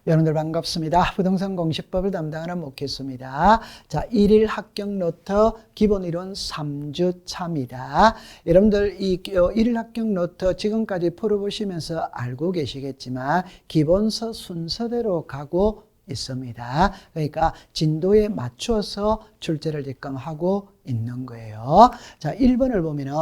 여러분들 반갑습니다. 부동산 공시법을 담당하는 목회수입니다. 자, 1일 합격 노트 기본 이론 3주 차입니다. 여러분들 이 1일 합격 노트 지금까지 풀어보시면서 알고 계시겠지만 기본서 순서대로 가고 있습니다. 그러니까 진도에 맞춰서 출제를 지금 하고 있는 거예요. 자, 1번을 보면은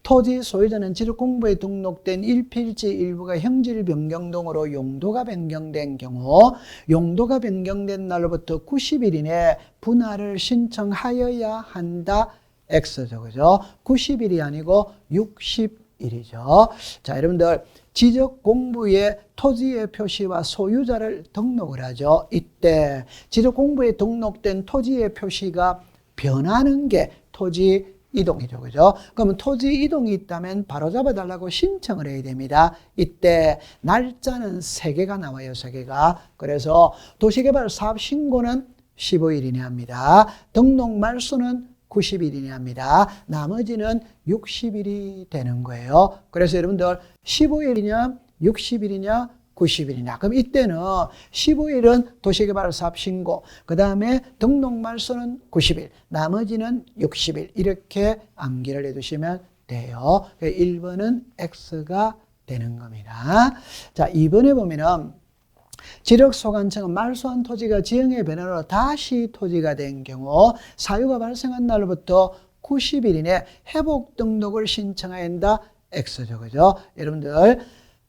토지 소유자는 지적공부에 등록된 1필지 일부가 형질 변경 등으로 용도가 변경된 경우 용도가 변경된 날로부터 90일 이내 분할을 신청하여야 한다. X죠. 그죠? 90일이 아니고 60일이죠. 자, 여러분들 지적공부에 토지의 표시와 소유자를 등록을 하죠. 이때 지적공부에 등록된 토지의 표시가 변하는 게 토지 이동이죠. 그죠? 그러면 토지 이동이 있다면 바로 잡아달라고 신청을 해야 됩니다. 이때 날짜는 3개가 나와요. 3개가. 그래서 도시개발 사업 신고는 15일 이내 합니다. 등록 말소는 90일 이내 합니다. 나머지는 60일이 되는 거예요. 그래서 여러분들 15일이냐 60일이냐 90일이냐. 그럼 이때는 15일은 도시개발사업 신고, 그 다음에 등록 말소는 90일, 나머지는 60일 이렇게 암기를 해두시면 돼요. 1번은 X가 되는 겁니다. 자, 2번에 보면은 지력소관청은 말소한 토지가 지형의 변화로 다시 토지가 된 경우 사유가 발생한 날로부터 90일 이내 회복 등록을 신청해야 한다. X죠. 그죠? 여러분들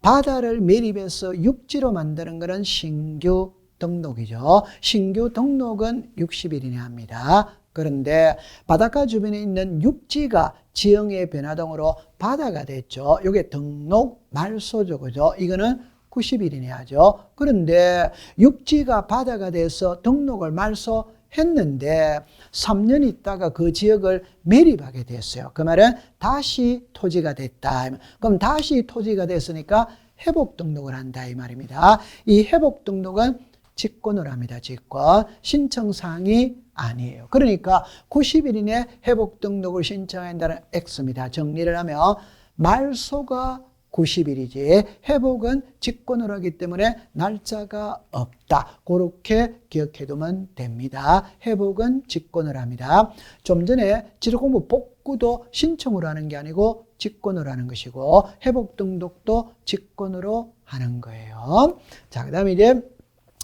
바다를 매립해서 육지로 만드는 것은 신규 등록이죠. 신규 등록은 60일 이내 합니다. 그런데 바닷가 주변에 있는 육지가 지형의 변화 등으로 바다가 됐죠. 이게 등록 말소죠. 그죠? 이거는 90일 이내 하죠. 그런데 육지가 바다가 돼서 등록을 말소했는데 3년 있다가 그 지역을 매립하게 됐어요. 그 말은 다시 토지가 됐다. 그럼 다시 토지가 됐으니까 회복 등록을 한다 이 말입니다. 이 회복 등록은 직권을 합니다. 직권. 신청사항이 아니에요. 그러니까 90일 이내 회복 등록을 신청한다는 X입니다. 정리를 하면 말소가 90일이지 회복은 직권으로 하기 때문에 날짜가 없다. 그렇게 기억해두면 됩니다. 회복은 직권으로 합니다. 좀 전에 지적공부 복구도 신청으로 하는 게 아니고 직권으로 하는 것이고 회복 등록도 직권으로 하는 거예요. 자, 그 다음에 이제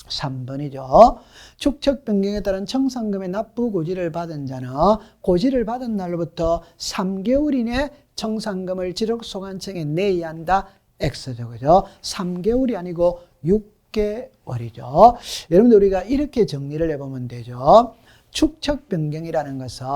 3번이죠. 축척 변경에 따른 청산금의 납부 고지를 받은 자는 고지를 받은 날로부터 3개월 이내 청산금을 지적소관청에 내야 한다. X죠. 그죠? 3개월이 아니고 6개월이죠. 여러분들 우리가 이렇게 정리를 해보면 되죠. 축척 변경이라는 것은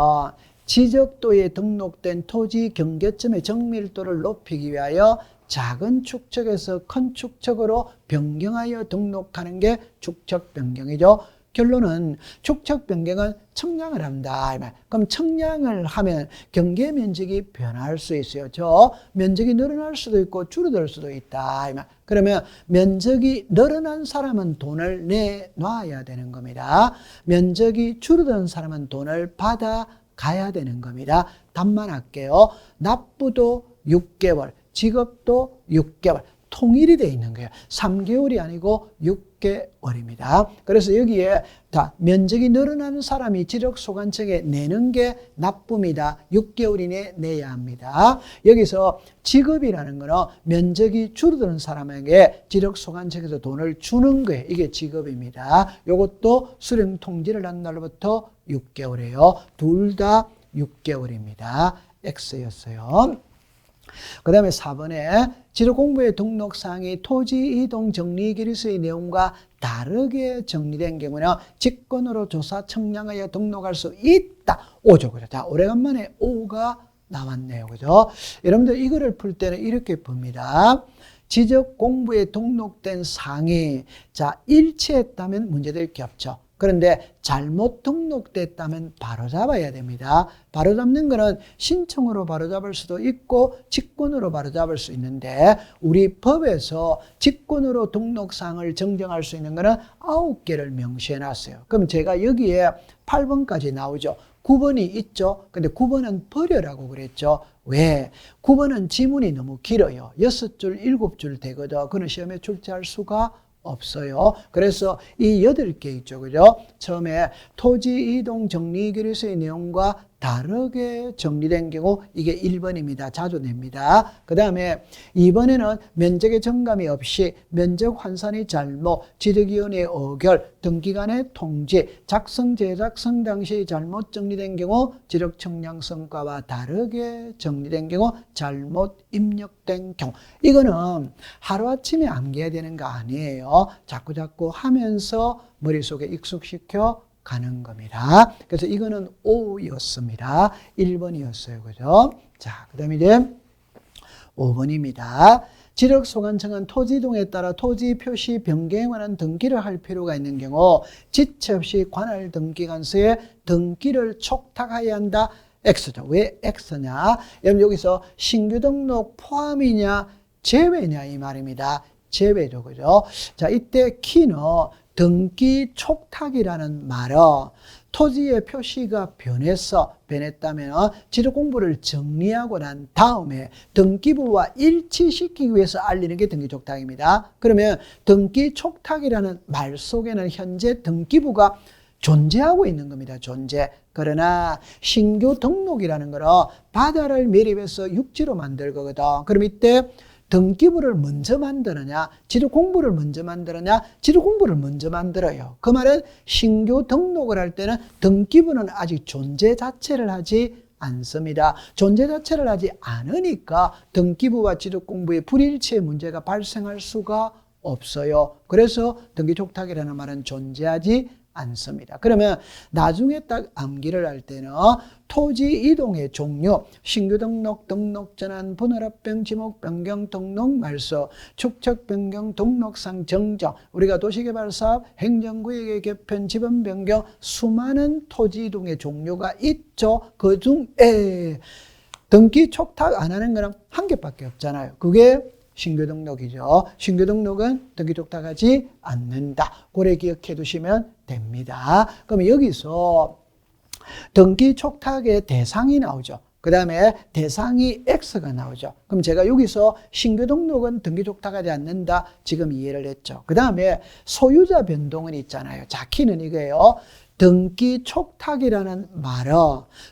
지적도에 등록된 토지 경계점의 정밀도를 높이기 위하여 작은 축척에서 큰 축척으로 변경하여 등록하는 게 축척 변경이죠. 결론은 축척 변경은 청량을 한다. 그럼 청량을 하면 경계 면적이 변할 수 있어요. 저 면적이 늘어날 수도 있고 줄어들 수도 있다. 그러면 면적이 늘어난 사람은 돈을 내놔야 되는 겁니다. 면적이 줄어든 사람은 돈을 받아가야 되는 겁니다. 답만 할게요. 납부도 6개월, 지급도 6개월. 통일이 되어 있는 거예요. 3개월이 아니고 6개월입니다. 그래서 여기에 다 면적이 늘어나는 사람이 지적소관청에 내는 게 납부입니다. 6개월 이내 내야 합니다. 여기서 지급이라는 거는 면적이 줄어드는 사람에게 지적소관청에서 돈을 주는 거예요. 이게 지급입니다. 이것도 수령 통지를 한 날로부터 6개월이에요. 둘 다 6개월입니다. X였어요. 그 다음에 4번에 지적공부의 등록사항이 토지이동 정리기류서의 내용과 다르게 정리된 경우는 직권으로 조사 청량하여 등록할 수 있다. 5죠. 그죠? 자, 오래간만에 5가 나왔네요. 그죠? 여러분들 이거를 풀 때는 이렇게 봅니다. 지적공부에 등록된 사항이 자, 일치했다면 문제될 게 없죠. 그런데 잘못 등록됐다면 바로잡아야 됩니다. 바로잡는 거는 신청으로 바로잡을 수도 있고 직권으로 바로잡을 수 있는데 우리 법에서 직권으로 등록사항을 정정할 수 있는 거는 9개를 명시해 놨어요. 그럼 제가 여기에 8번까지 나오죠. 9번이 있죠. 근데 9번은 버려라고 그랬죠. 왜? 9번은 지문이 너무 길어요. 6줄, 7줄 되거든. 그는 시험에 출제할 수가 없어요. 그래서 이 8개 있죠. 그죠? 처음에 토지 이동 정리 규례서의 내용과 다르게 정리된 경우 이게 1번입니다. 자주 냅니다. 그 다음에 2번에는 면적의 정감이 없이 면적 환산이 잘못, 지득위원회의 의결, 등기간의 통지, 작성, 제작성 당시 잘못 정리된 경우 지적 청량성과와 다르게 정리된 경우 잘못 입력된 경우 이거는 하루아침에 암기해야 되는 거 아니에요. 자꾸자꾸 하면서 머릿속에 익숙시켜 가는 겁니다. 그래서 이거는 O였습니다. 1번이었어요. 그죠? 자, 그 다음에 이제 5번입니다. 지력소관청은 토지 이동에 따라 토지 표시 변경에 관한 등기를 할 필요가 있는 경우 지체 없이 관할 등기관서에 등기를 촉탁해야 한다. X죠. 왜 X냐? 여기서 신규 등록 포함이냐 제외냐 이 말입니다. 제외죠. 그죠? 자, 이때 키는 등기 촉탁이라는 말은 토지의 표시가 변했다면 지적 공부를 정리하고 난 다음에 등기부와 일치시키기 위해서 알리는 게 등기 촉탁입니다. 그러면 등기 촉탁이라는 말 속에는 현재 등기부가 존재하고 있는 겁니다. 존재. 그러나 신규 등록이라는 거는 바다를 매립해서 육지로 만들 거거든. 그럼 이때 등기부를 먼저 만드느냐, 지도 공부를 먼저 만드느냐, 지도 공부를 먼저 만들어요. 그 말은 신규 등록을 할 때는 등기부는 아직 존재 자체를 하지 않습니다. 존재 자체를 하지 않으니까 등기부와 지도 공부의 불일치의 문제가 발생할 수가 없어요. 그래서 등기 촉탁이라는 말은 존재하지 않습니다. 그러면 나중에 딱 암기를 할 때는 토지 이동의 종류, 신규 등록, 등록 전환, 분할합병, 지목 변경, 등록 말소, 축척 변경, 등록상 정정, 우리가 도시개발사업, 행정구역의 개편, 지번 변경, 수많은 토지 이동의 종류가 있죠. 그 중에 등기 촉탁 안 하는 거는 한 개밖에 없잖아요. 그게 신규 등록이죠. 신규 등록은 등기 촉탁하지 않는다. 고래 기억해 두시면 됩니다. 그럼 여기서 등기 촉탁의 대상이 나오죠. 그 다음에 대상이 X가 나오죠. 그럼 제가 여기서 신규 등록은 등기 촉탁하지 않는다. 지금 이해를 했죠. 그 다음에 소유자 변동은 있잖아요. 자, 키는 이거예요. 등기 촉탁이라는 말은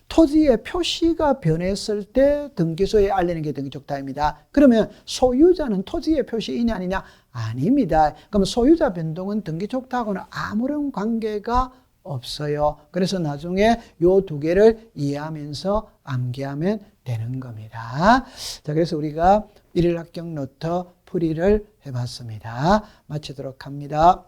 토지의 표시가 변했을 때 등기소에 알리는 게 등기 촉탁입니다. 그러면 소유자는 토지의 표시이냐 아니냐? 아닙니다. 그럼 소유자 변동은 등기 촉탁하고는 아무런 관계가 없어요. 그래서 나중에 요 두 개를 이해하면서 암기하면 되는 겁니다. 자, 그래서 우리가 일일 합격 노트 풀이를 해봤습니다. 마치도록 합니다.